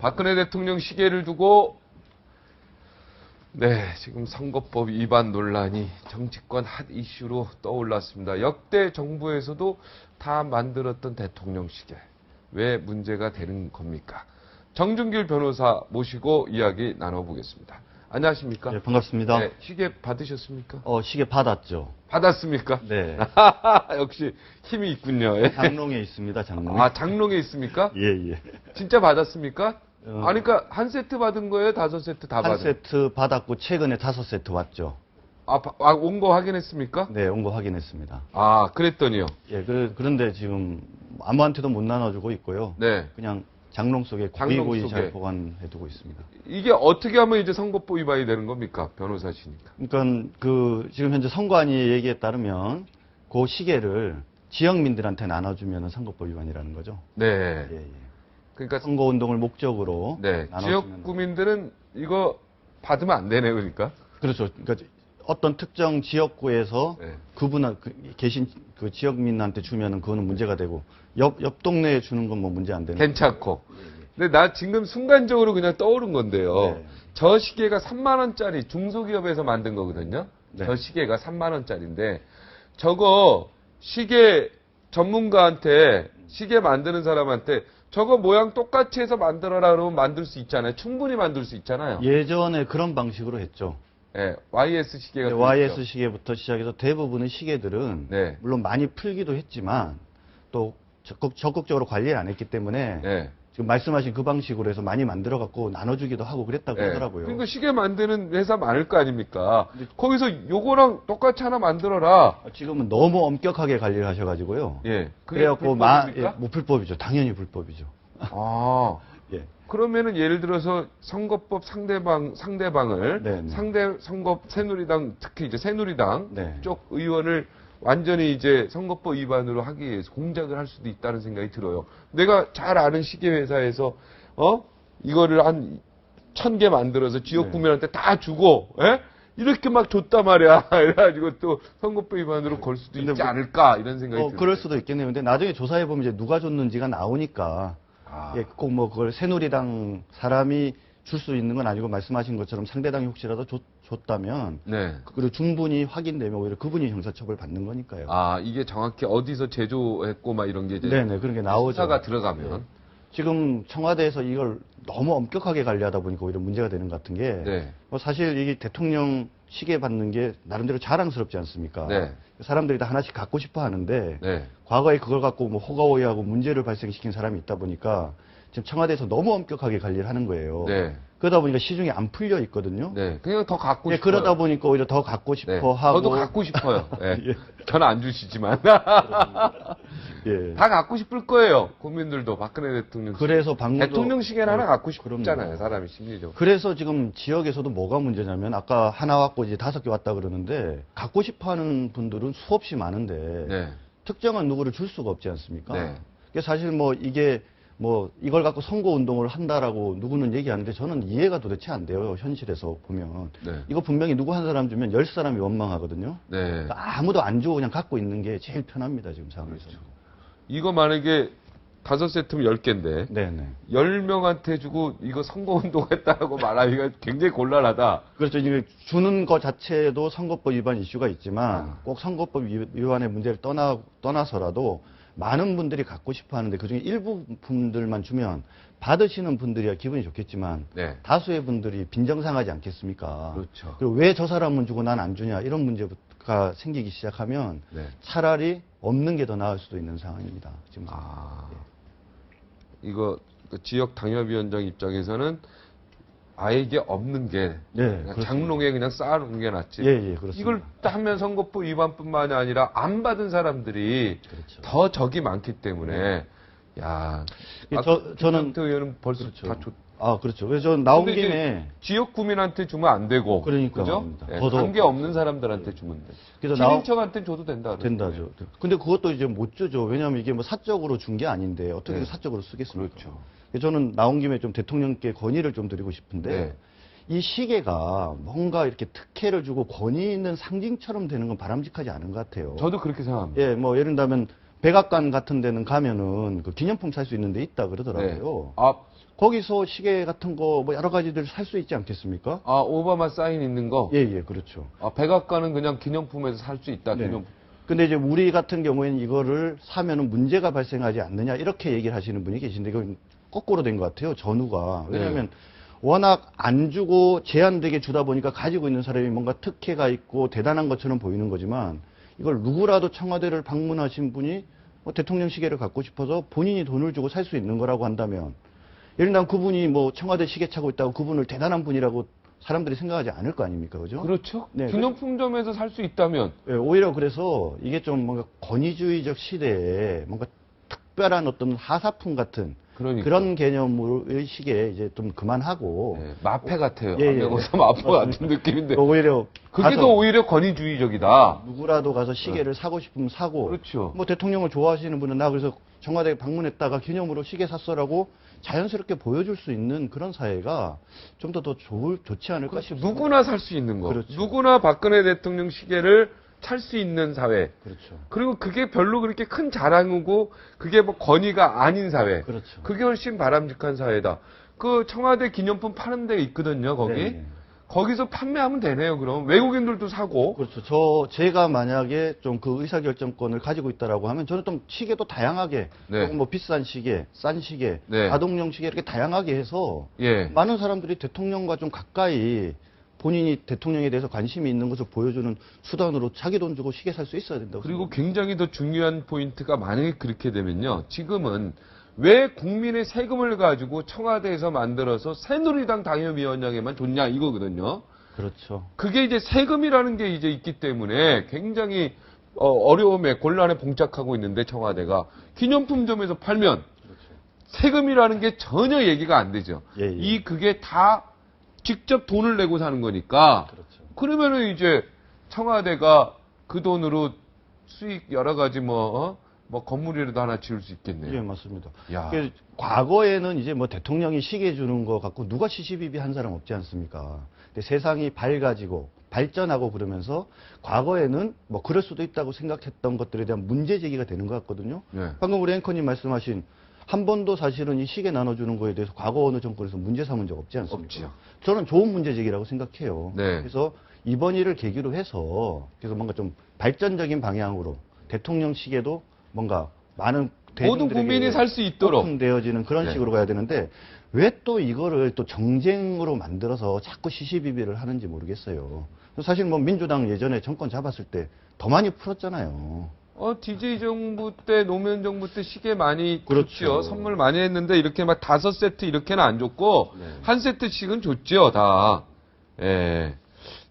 박근혜 대통령 시계를 두고 네, 지금 선거법 위반 논란이 정치권 핫 이슈로 떠올랐습니다. 역대 정부에서도 다 만들었던 대통령 시계. 왜 문제가 되는 겁니까? 정준길 변호사 모시고 이야기 나눠보겠습니다. 안녕하십니까? 네, 반갑습니다. 네, 시계 받으셨습니까? 시계 받았죠. 받았습니까? 네. 역시 힘이 있군요. 예. 장롱에 있습니다, 장롱에. 아, 장롱에 있습니까? 예, 예. 진짜 받았습니까? 아니, 그러니까 한 세트 받은 거예요? 5세트 다 받은 한 세트 받았고, 최근에 5세트 왔죠. 온 거 확인했습니까? 네, 온 거 확인했습니다. 아, 그랬더니요. 예, 그런데 지금 아무한테도 못 나눠주고 있고요. 네. 그냥 장롱 속에 장롱 고이고이 속에. 잘 보관해두고 있습니다. 이게 어떻게 하면 이제 선거법 위반이 되는 겁니까? 변호사시니까. 그러니까 지금 현재 선관위 얘기에 따르면 그 시계를 지역민들한테 나눠주면 선거법 위반이라는 거죠. 네. 예, 예. 그러니까 선거운동을 목적으로 네. 나눠주면 지역 구민들은 이거 받으면 안 되네요, 그러니까. 그렇죠. 그러니까 어떤 특정 지역구에서 네. 계신 그 지역민한테 주면은 그거는 문제가 되고 옆 동네에 주는 건 뭐 문제 안 되는. 괜찮고. 근데 나 지금 순간적으로 그냥 떠오른 건데요. 네. 저 시계가 3만 원짜리 중소기업에서 만든 거거든요. 네. 저 시계가 3만 원짜리인데 저거 시계 전문가한테 시계 만드는 사람한테 저거 모양 똑같이 해서 만들어라 그러면 만들 수 있잖아요. 충분히 만들 수 있잖아요. 예전에 그런 방식으로 했죠. 예, YS 시계가 네, YS 시계부터 시작해서 대부분의 시계들은 네. 물론 많이 풀기도 했지만 또 적극적으로 관리를 안 했기 때문에 예. 지금 말씀하신 그 방식으로 해서 많이 만들어 갖고 나눠주기도 하고 그랬다고 예. 하더라고요. 그러니까 시계 만드는 회사 많을 거 아닙니까? 거기서 요거랑 똑같이 하나 만들어라. 지금은 너무 엄격하게 관리를 하셔가지고요. 예. 그게 그래갖고 불법입니까? 불법이죠. 당연히 불법이죠. 아. 예. 그러면은 예를 들어서 선거법 상대방을 네, 네. 상대 선거 새누리당 특히 이제 새누리당 네. 쪽 의원을 완전히 이제 선거법 위반으로 하기 위해서 공작을 할 수도 있다는 생각이 들어요. 내가 잘 아는 시계 회사에서 이거를 한 1000개 만들어서 지역 네. 구민한테 다 주고 이렇게 막 줬단 말이야. 그래가지고 또 선거법 위반으로 걸 수도 근데 있지 뭐- 않을까 이런 생각이 들어요. 그럴 수도 있겠네요. 근데 나중에 조사해 보면 이제 누가 줬는지가 나오니까 아. 예, 꼭 뭐 그걸 새누리당 사람이 줄 수 있는 건 아니고 말씀하신 것처럼 상대당이 혹시라도 줬다면 네. 그리고 충분히 확인되면 오히려 그분이 형사처벌 받는 거니까요. 아, 이게 정확히 어디서 제조했고 막 이런 게 이제 네네 그런 게 나오죠. 수사가 들어가면 예. 지금 청와대에서 이걸 너무 엄격하게 관리하다 보니까 오히려 문제가 되는 것 같은 게 네. 뭐 사실 이게 대통령 시계 받는 게 나름대로 자랑스럽지 않습니까? 네. 사람들이 다 하나씩 갖고 싶어 하는데 네. 과거에 그걸 갖고 뭐 호가호위하고 문제를 발생시킨 사람이 있다 보니까 지금 청와대에서 너무 엄격하게 관리를 하는 거예요. 네. 그러다 보니까 시중에 안 풀려 있거든요. 네. 그냥 더 갖고 예, 싶어요. 그러다 보니까 오히려 더 갖고 싶어 네. 하고. 저도 갖고 싶어요. 네. 예. 저는 안 주시지만. 예. 다 갖고 싶을 거예요. 국민들도 박근혜 대통령. 그래서 방금 대통령 시계는 하나 갖고 그럼요. 싶잖아요. 사람이 심리적으로. 그래서 지금 지역에서도 뭐가 문제냐면 아까 하나 왔고 이제 5개 왔다 그러는데 갖고 싶어 하는 분들은 수없이 많은데 네. 특정한 누구를 줄 수가 없지 않습니까? 네. 그게 사실 뭐 이게 뭐 이걸 갖고 선거 운동을 한다라고 누구는 얘기하는데 저는 이해가 도대체 안 돼요. 현실에서 보면. 네. 이거 분명히 누구 한 사람 주면 10사람이 원망하거든요. 네. 그러니까 아무도 안 주고 그냥 갖고 있는 게 제일 편합니다. 지금 상황에서. 그렇죠. 이거 만약에 5세트면 10개인데 네네. 10명한테 주고 이거 선거운동 했다라고 말하기가 굉장히 곤란하다. 그렇죠. 이제 주는 것 자체도 선거법 위반 이슈가 있지만 꼭 선거법 위반의 문제를 떠나서라도 많은 분들이 갖고 싶어 하는데 그중에 일부 분들만 주면 받으시는 분들이야 기분이 좋겠지만 네. 다수의 분들이 빈정상하지 않겠습니까? 그렇죠. 그리고 왜 저 사람은 주고 난 안 주냐 이런 문제가 생기기 시작하면 네. 차라리 없는 게 더 나을 수도 있는 상황입니다. 지금. 아, 이거 그 지역 당협위원장 입장에서는 아예 이게 없는 게 네, 그냥 그렇습니다. 장롱에 그냥 쌓아놓은 게 낫지. 예, 예, 그렇습니다. 이걸 하면 선거법 위반뿐만이 아니라 안 받은 사람들이 그렇죠. 더 적이 많기 때문에 야, 저는 의원은 벌써 그렇죠. 다 줬. 그렇죠. 그래서 저 나온 근데 이제 김에 지역 구민한테 주면 안 되고, 그러니까 그죠? 말입니다. 예, 더더욱 관계 없는 사람들한테 주면 돼. 그래서 친인척한테 줘도 된다. 된다죠. 근데 그것도 이제 못 주죠. 왜냐하면 이게 뭐 사적으로 준 게 아닌데 어떻게 네. 사적으로 쓰겠습니까? 그렇죠. 그래서 저는 나온 김에 좀 대통령께 건의를 좀 드리고 싶은데 네. 이 시계가 뭔가 이렇게 특혜를 주고 권위 있는 상징처럼 되는 건 바람직하지 않은 것 같아요. 저도 그렇게 생각합니다. 예, 뭐 예를 들면 백악관 같은 데는 가면은 그 기념품 살 수 있는 데 있다 그러더라고요. 아, 거기서 시계 같은 거 뭐 여러 가지들 살 수 있지 않겠습니까? 아, 오바마 사인 있는 거? 예, 예, 그렇죠. 아, 백악관은 그냥 기념품에서 살 수 있다, 네. 기념품. 근데 이제 우리 같은 경우에는 이거를 사면은 문제가 발생하지 않느냐 이렇게 얘기를 하시는 분이 계신데 이건 거꾸로 된 것 같아요. 전후가. 왜냐하면 워낙 안 주고 제한되게 주다 보니까 가지고 있는 사람이 뭔가 특혜가 있고 대단한 것처럼 보이는 거지만 이걸 누구라도 청와대를 방문하신 분이 뭐 대통령 시계를 갖고 싶어서 본인이 돈을 주고 살 수 있는 거라고 한다면 예를 들면 그분이 뭐 청와대 시계 차고 있다고 그분을 대단한 분이라고 사람들이 생각하지 않을 거 아닙니까? 그죠? 그렇죠. 네, 기념품점에서 살 수 있다면. 예, 오히려 그래서 이게 좀 뭔가 권위주의적 시대에 뭔가 특별한 어떤 하사품 같은 그러니까. 그런 개념의 시기에 이제 좀 그만하고 네, 마패 같아요. 예, 예. 안면고사 마패 같은 느낌인데. 오히려 그게 가서 더 오히려 권위주의적이다. 누구라도 가서 시계를 사고 싶으면 사고 그렇죠. 뭐 대통령을 좋아하시는 분은 나 그래서 청와대에 방문했다가 기념으로 시계 샀어라고 자연스럽게 보여줄 수 있는 그런 사회가 좀 더 좋지 않을까 그렇죠. 싶습니다. 누구나 살 수 있는 거. 그렇죠. 누구나 박근혜 대통령 시계를 찰 수 있는 사회. 그렇죠. 그리고 그게 별로 그렇게 큰 자랑이고 그게 뭐 권위가 아닌 사회. 그렇죠. 그게 훨씬 바람직한 사회다. 그 청와대 기념품 파는 데 있거든요, 거기. 네. 거기서 판매하면 되네요, 그럼. 외국인들도 사고. 그렇죠. 제가 만약에 좀 그 의사결정권을 가지고 있다라고 하면 저는 좀 시계도 다양하게, 네. 조금 뭐 비싼 시계, 싼 시계, 네. 가동용 시계 이렇게 다양하게 해서 예. 많은 사람들이 대통령과 좀 가까이 본인이 대통령에 대해서 관심이 있는 것을 보여주는 수단으로 자기 돈 주고 시계 살 수 있어야 된다고. 그리고 굉장히 더 중요한 포인트가 만약에 그렇게 되면요. 지금은 왜 국민의 세금을 가지고 청와대에서 만들어서 새누리당 당협위원장에만 줬냐 이거거든요. 그렇죠. 그게 이제 세금이라는 게 이제 있기 때문에 굉장히 어려움에 곤란에 봉착하고 있는데 청와대가 기념품점에서 팔면 세금이라는 게 전혀 얘기가 안 되죠. 예, 예. 그게 다 직접 돈을 내고 사는 거니까. 그렇죠. 그러면은 이제 청와대가 그 돈으로 수익 여러 가지 뭐 건물이라도 하나 지을 수 있겠네요. 예, 맞습니다. 야. 과거에는 이제 뭐 대통령이 시계 주는 거 갖고 누가 시시비비 한 사람 없지 않습니까? 근데 세상이 밝아지고 발전하고 그러면서 과거에는 뭐 그럴 수도 있다고 생각했던 것들에 대한 문제 제기가 되는 것 같거든요. 네. 방금 우리 앵커님 말씀하신 한 번도 사실은 이 시계 나눠주는 거에 대해서 과거 어느 정권에서 문제 삼은 적 없지 않습니까? 없지요. 저는 좋은 문제 제기라고 생각해요. 네. 그래서 이번 일을 계기로 해서 그래서 뭔가 좀 발전적인 방향으로 대통령 시계도 뭔가 많은 모든 국민이 살 수 있도록 되어지는 그런 네. 식으로 가야 되는데 왜 또 이거를 또 정쟁으로 만들어서 자꾸 시시비비를 하는지 모르겠어요. 사실 뭐 민주당 예전에 정권 잡았을 때 더 많이 풀었잖아요. DJ 정부 때, 노무현 정부 때 시계 많이 그렇죠. 줬죠. 선물 많이 했는데 이렇게 막 5세트 이렇게는 안 줬고 네. 한 세트씩은 줬죠, 다. 예.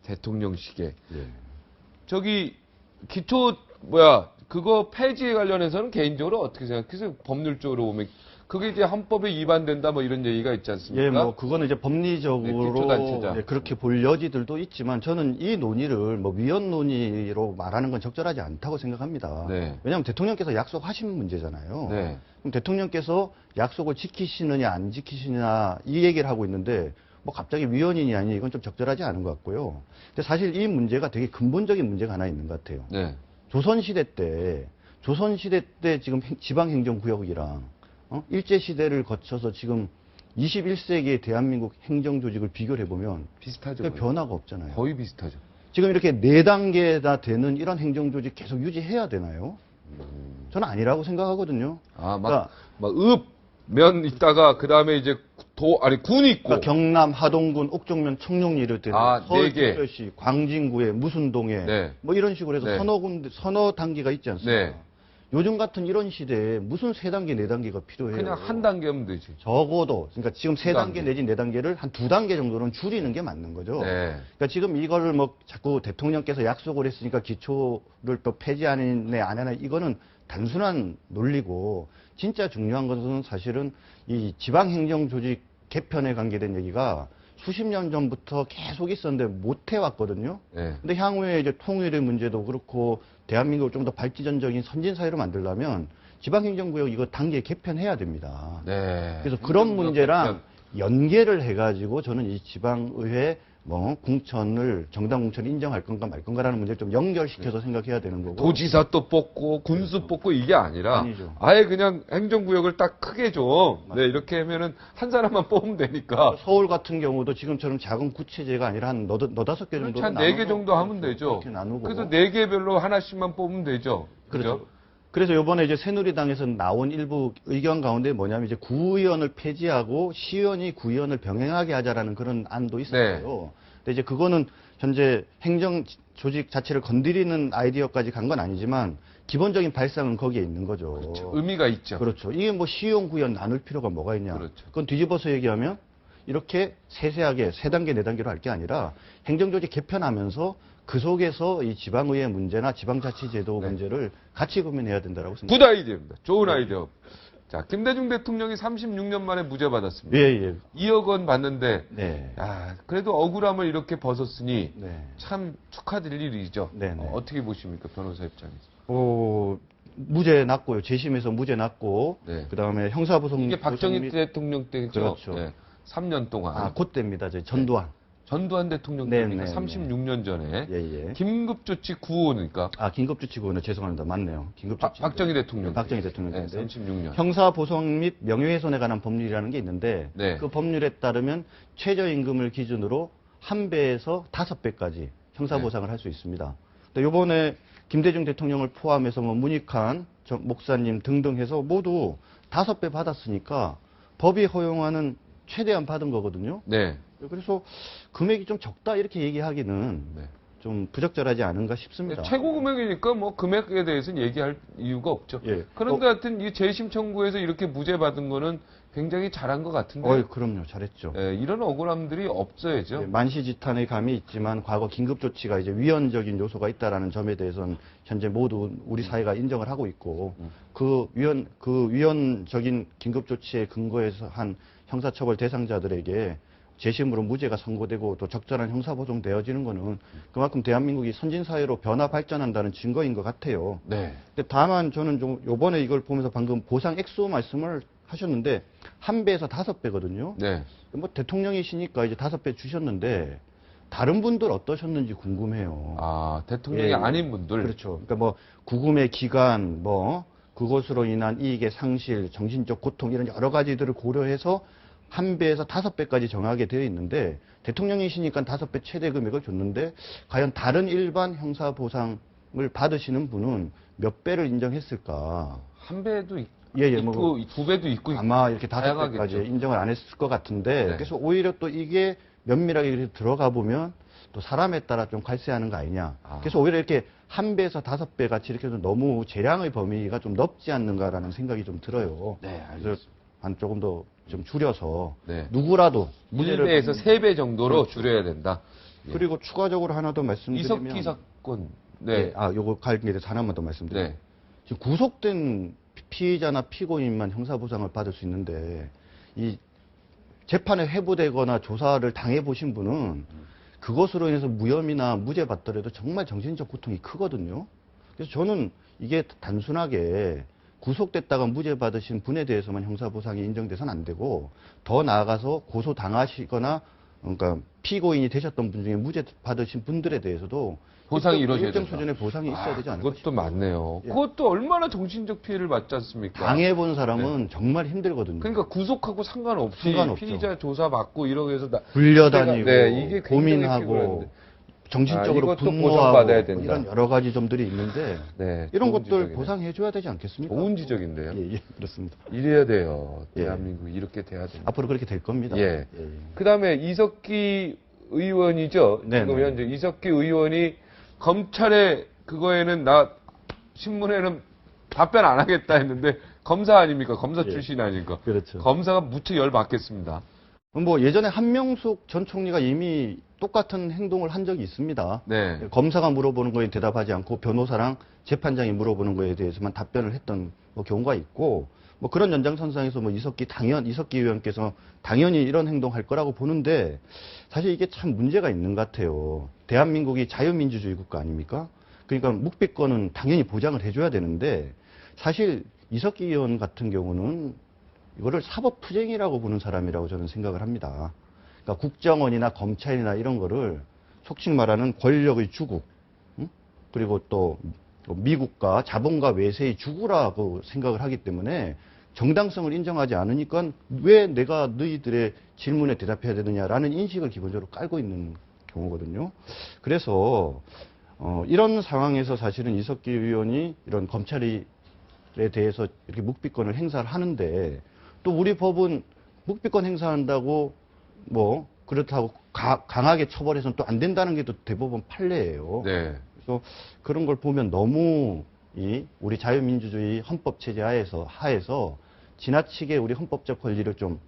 대통령 시계. 예. 저기 기초 그거 폐지에 관련해서는 개인적으로 어떻게 생각하세요? 법률적으로 보면 그게 이제 헌법에 위반된다 뭐 이런 얘기가 있지 않습니까? 예, 뭐 그거는 이제 네, 법리적으로 기초단체자. 예, 그렇게 볼 여지들도 있지만 저는 이 논의를 뭐 위헌 논의로 말하는 건 적절하지 않다고 생각합니다. 네. 왜냐하면 대통령께서 약속하신 문제잖아요. 네. 그럼 대통령께서 약속을 지키시느냐 안 지키시느냐 이 얘기를 하고 있는데 뭐 갑자기 위헌이니 아니 이건 좀 적절하지 않은 것 같고요. 근데 사실 이 문제가 되게 근본적인 문제가 하나 있는 것 같아요. 네. 조선시대 때 지금 지방행정구역이랑 일제시대를 거쳐서 지금 21세기의 대한민국 행정조직을 비교를 해보면 비슷하죠. 그 변화가 없잖아요. 거의 비슷하죠. 지금 이렇게 4단계나 되는 이런 행정조직 계속 유지해야 되나요? 저는 아니라고 생각하거든요. 그러니까 면 있다가 그 다음에 이제 군 있고. 그러니까 경남, 하동군, 옥정면, 청룡리 이럴 때는 네 개. 서울특별시, 광진구에, 무순동에 네. 뭐 이런 식으로 해서 네. 서너 단계가 있지 않습니까? 네. 요즘 같은 이런 시대에 무슨 3단계, 4단계가 필요해요? 그냥 한 단계면 되지. 적어도 그러니까 지금 3단계 단계. 내지 4단계를 한 2단계 정도는 줄이는 게 맞는 거죠. 네. 그러니까 지금 이거를 뭐 자꾸 대통령께서 약속을 했으니까 기초를 또 폐지하네 안 하네 이거는 단순한 논리고 진짜 중요한 것은 사실은 이 지방행정조직 개편에 관계된 얘기가 수십 년 전부터 계속 있었는데 못 해왔거든요. 네. 근데 향후에 이제 통일의 문제도 그렇고 대한민국을 좀 더 발전적인 선진 사회로 만들려면 지방행정구역 이거 단계 개편해야 됩니다. 네. 그래서 그런 행정구역 문제랑 개편. 연계를 해가지고 저는 이 지방의회 뭐 공천을 정당 공천을 인정할 건가 말 건가라는 문제를 좀 연결시켜서 생각해야 되는 거고. 도지사 또 뽑고 군수 뽑고 이게 아니라 아니죠. 아예 그냥 행정구역을 딱 크게 좀 네, 이렇게 하면은 한 사람만 뽑으면 되니까 서울 같은 경우도 지금처럼 작은 구체제가 아니라 한 너다섯 개 정도 한 4개 정도 하면 되죠. 그렇게 나누고. 그래서 4개별로 하나씩만 뽑으면 되죠. 그렇죠. 그래서 이번에 이제 새누리당에서 나온 일부 의견 가운데 뭐냐면 이제 구의원을 폐지하고 시의원이 구의원을 병행하게 하자라는 그런 안도 있었어요. 근데 이제 그거는 현재 행정 조직 자체를 건드리는 아이디어까지 간 건 아니지만 기본적인 발상은 거기에 있는 거죠. 그렇죠. 의미가 있죠. 그렇죠. 이게 뭐 시의원 구의원 나눌 필요가 뭐가 있냐. 그렇죠. 그건 뒤집어서 얘기하면 이렇게 세세하게 3단계, 4단계로 할 게 아니라 행정조직 개편하면서 그 속에서 이 지방의회 문제나 지방자치제도 문제를 같이 고민해야 된다라고 생각합니다. 굿 아이디어입니다. 좋은 아이디어. 자, 김대중 대통령이 36년 만에 무죄 받았습니다. 예, 예. 2억 원 받는데, 네. 야, 그래도 억울함을 이렇게 벗었으니 네. 참 축하드릴 일이죠. 네, 네. 어떻게 보십니까, 변호사 입장에서? 무죄 났고요. 재심에서 무죄 났고, 네. 그 다음에 형사소송. 이게 박정희 대통령 때죠. 그렇죠. 네. 3년 동안. 아, 그때입니다. 저희 전두환. 전두환 대통령 네, 때니까 네, 36년 전에 예, 예. 긴급조치 구호니까 아, 긴급조치구는 죄송합니다. 맞네요. 긴급조치. 박정희 대통령. 박정희 대통령. 네, 때인데 36년. 형사보상 및 명예훼손에 관한 법률이라는 게 있는데 네. 그 법률에 따르면 최저임금을 기준으로 1배에서 5배까지 형사보상을 할 수 있습니다. 근데 요번에 김대중 대통령을 포함해서 뭐 문익환 목사님 등등 해서 모두 5배 받았으니까 법이 허용하는 최대한 받은 거거든요. 네. 그래서 금액이 좀 적다 이렇게 얘기하기는 네. 좀 부적절하지 않은가 싶습니다. 최고 금액이니까 뭐 금액에 대해서는 얘기할 이유가 없죠. 예. 그런데 하여튼 이 재심 청구에서 이렇게 무죄 받은 거는 굉장히 잘한 것 같은데. 그럼요. 잘했죠. 예, 이런 억울함들이 없어야죠. 예, 만시지탄의 감이 있지만 과거 긴급조치가 이제 위헌적인 요소가 있다라는 점에 대해서는 현재 모두 우리 사회가 인정을 하고 있고 그 위헌적인 긴급조치의 근거에서 한 형사처벌 대상자들에게 재심으로 무죄가 선고되고 또 적절한 형사보상 되어지는 거는 그만큼 대한민국이 선진사회로 변화 발전한다는 증거인 것 같아요. 네. 근데 다만 저는 좀 요번에 이걸 보면서 방금 보상 액수 말씀을 하셨는데 1배에서 5배거든요. 네. 뭐 대통령이시니까 이제 5배 주셨는데 다른 분들 어떠셨는지 궁금해요. 아, 대통령이 예, 아닌 분들. 그렇죠. 그러니까 뭐 구금의 기간, 뭐 그것으로 인한 이익의 상실, 정신적 고통 이런 여러 가지들을 고려해서 1배에서 5배까지 정하게 되어 있는데 대통령이시니까 5배 최대 금액을 줬는데 과연 다른 일반 형사 보상을 받으시는 분은 몇 배를 인정했을까? 한 배도 예, 있고, 뭐 2배도 있고. 아마 이렇게 다양하겠죠. 5배까지 인정을 안 했을 것 같은데 네. 그래서 오히려 또 이게 면밀하게 들어가 보면 또 사람에 따라 좀 갈세하는 거 아니냐. 그래서 오히려 이렇게 1배에서 5배 같이 이렇게 좀 너무 재량의 범위가 좀 넓지 않는가라는 생각이 좀 들어요. 네, 그래서 한 조금 더 좀 줄여서 네. 누구라도 무죄를 1배에서 받는- 3배 정도로 줄여야 된다. 예. 그리고 추가적으로 하나 더 말씀드리면 이석기 사건. 네. 네. 요거 관계에 대해서 하나만 더 말씀드리면 네. 지금 구속된 피의자나 피고인만 형사보상을 받을 수 있는데 이 재판에 회부되거나 조사를 당해보신 분은 그것으로 인해서 무혐의나 무죄 받더라도 정말 정신적 고통이 크거든요. 그래서 저는 이게 단순하게 구속됐다가 무죄 받으신 분에 대해서만 형사보상이 인정돼서는 안 되고 더 나아가서 고소당하시거나 그러니까 피고인이 되셨던 분 중에 무죄 받으신 분들에 대해서도 보상이 이루어져야 일정 된다. 수준의 보상이 있어야 되지 않을까 그것도 맞네요. 예. 그것도 얼마나 정신적 피해를 받지 않습니까? 당해본 사람은 정말 힘들거든요. 그러니까 구속하고 상관없이 상관없죠. 피의자 조사 받고 이러고 해서 불려다니고 네, 이게 굉장히 고민하고 피곤한데. 정신적으로 이것도 분노하고 보상받아야 된다. 이런 여러 가지 점들이 있는데 네, 이런 좋은 것들 지적이네요. 보상해줘야 되지 않겠습니까? 좋은 지적인데요. 예, 예, 그렇습니다. 이래야 돼요. 예. 대한민국이 이렇게 돼야 됩니다. 앞으로 그렇게 될 겁니다. 예. 예, 예. 그 다음에 이석기 의원이죠. 네, 지금 네. 현재 이석기 의원이 검찰에 그거에는 신문에는 답변 안 하겠다 했는데 검사 아닙니까? 검사 예. 출신 아니까. 그렇죠. 검사가 무척 열 받겠습니다. 뭐 예전에 한명숙 전 총리가 이미 똑같은 행동을 한 적이 있습니다. 네. 검사가 물어보는 거에 대답하지 않고 변호사랑 재판장이 물어보는 거에 대해서만 답변을 했던 뭐 경우가 있고 뭐 그런 연장선상에서 뭐 이석기 의원께서 당연히 이런 행동할 거라고 보는데 사실 이게 참 문제가 있는 것 같아요. 대한민국이 자유민주주의 국가 아닙니까? 그러니까 묵비권은 당연히 보장을 해줘야 되는데 사실 이석기 의원 같은 경우는 이거를 사법투쟁이라고 보는 사람이라고 저는 생각을 합니다. 그러니까 국정원이나 검찰이나 이런 거를 속칭 말하는 권력의 주국, 응? 그리고 또 미국과 자본과 외세의 주구라고 생각을 하기 때문에 정당성을 인정하지 않으니까 왜 내가 너희들의 질문에 대답해야 되느냐라는 인식을 기본적으로 깔고 있는 경우거든요. 그래서 이런 상황에서 사실은 이석기 의원이 이런 검찰에 대해서 이렇게 묵비권을 행사를 하는데 또 우리 법은 묵비권 행사한다고 뭐 그렇다고 강하게 처벌해서는 또 안 된다는 게 또 대법원 판례예요. 네. 그래서 그런 걸 보면 너무 우리 자유민주주의 헌법 체제 하에서 지나치게 우리 헌법적 권리를 좀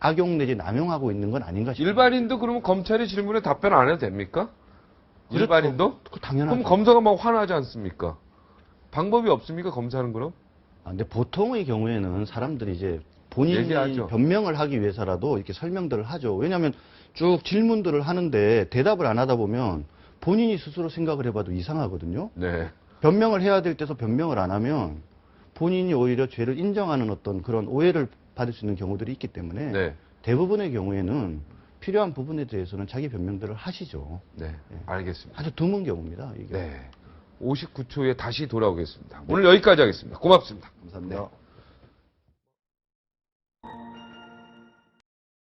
악용 내지 남용하고 있는 건 아닌가 싶어요. 일반인도 그러면 검찰의 질문에 답변 안 해도 됩니까? 그렇죠. 일반인도? 당연하죠. 그럼 검사가 막 화나지 않습니까? 방법이 없습니까? 검사는 그럼? 근데 보통의 경우에는 사람들이 이제 본인이 얘기하죠. 변명을 하기 위해서라도 이렇게 설명들을 하죠. 왜냐하면 쭉 질문들을 하는데 대답을 안 하다 보면 본인이 스스로 생각을 해봐도 이상하거든요. 네. 변명을 해야 될 때서 변명을 안 하면 본인이 오히려 죄를 인정하는 어떤 그런 오해를 받을 수 있는 경우들이 있기 때문에 네. 대부분의 경우에는 필요한 부분에 대해서는 자기 변명들을 하시죠. 네. 알겠습니다. 아주 드문 경우입니다. 이게. 네. 59초에 다시 돌아오겠습니다. 오늘 여기까지 하겠습니다. 고맙습니다. 감사합니다.